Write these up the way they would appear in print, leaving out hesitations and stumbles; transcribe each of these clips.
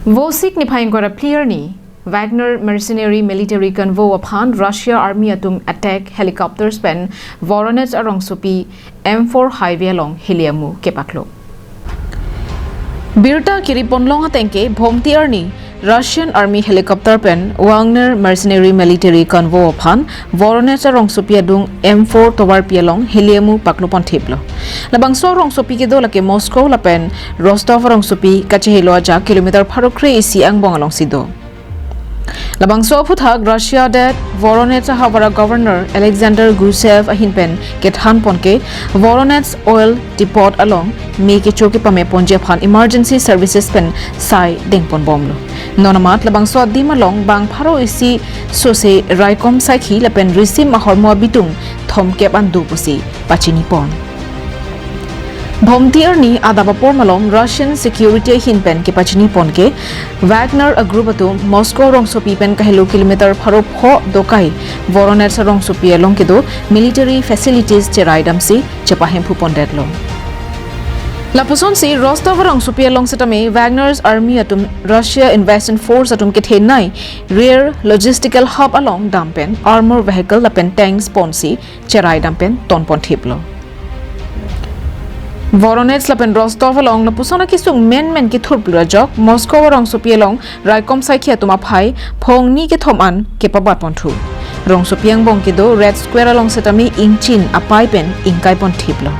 Vosik ni phaing kora clear ni Wagner mercenary military convoy aphan Russia army atum attack helicopters pen Voronezh arong supi M4 highway along Heliamu kepaklo Birta kiriponlong hatengke bhomti arni Russian army helicopter pen Wagner mercenary military convoy aphan Voronezh arong supi adung M4 towar pialong Heliamu paklopon thiplo labangso arong supi ke dolake Moscow lapen Rostov arong supi kachehelo aja kilometer pharokre isi angbong along sido Labangso puthot Russia adet Voronezh Havara Governor Alexander Gusev ahinpen kethan ponke Voronezh oil depot along me ke choke pame ponje phan emergency services pen sai dengpon bomlo nonamat labangso dimalong bang pharo isi sose raikom sai khi lapen risim mahormo bitung thomkep andu pusi pachini pon Bhomti arni adabapor malong Russian security hinpen ke pachini ponke Wagner a group atu Moscow rong sopi pen kahelo kilometer pharo pho dokai Voronezh rong sopi along ke do military facilities cheraidam si chepahem phu pondetlo Lapuson si Rostov rong sopi along setame Wagner's army atum Russia investment force atum ke thenai rear logistical hub along dampen armor vehicle lapen tanks ponsi cheraidam pen tonpon thiplo Voronezh lapen Rostov along lapusona kisung men ki thurpura jok Moscow rong sopi along raikom saikhi atuma phai phongni ke thoman ke pabat ponthu rong sopiang bong ke do red square along setami ingchin apai pen ingkai pon thiplo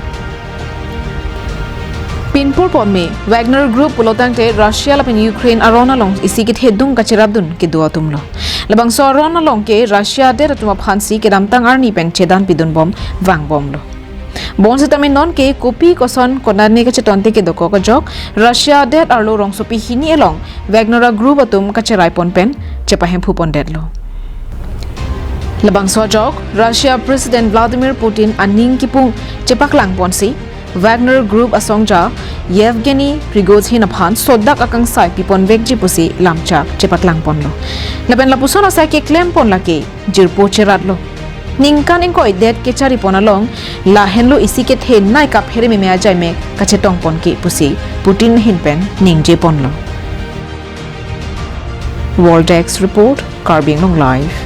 Pinpur ponme Wagner group pulotangte Russia lapen Ukraine aron along isi ke thedung kacherabdun ke do atumlo labang so aron along ke Russia de atuma phansi ke damtang arni pen chedan pidun bom wang bomlo Bon setame non ke kopi koson konane ke chetonte ke doko ko jok Russia det arlo rong sopi hini along Wagner group atum ka cherai pon pen chepahem phu pon detlo labang so jok Russia President Vladimir Putin aning kipung chepaklang ponsi Wagner group asongja Yevgeny Prigozhin aphan sodak akang sai pipon vekji pusi lamchak chepaklang ponlo laben lapusona sai ke claim pon lake jirpo cheratlo Ningkan ingko idet ke cari ponalong lahenlo isi ke the nai ka phere me ajai me kache tong pon ke pusi Putin hinpen ningje ponlo World X report Carbing Long Live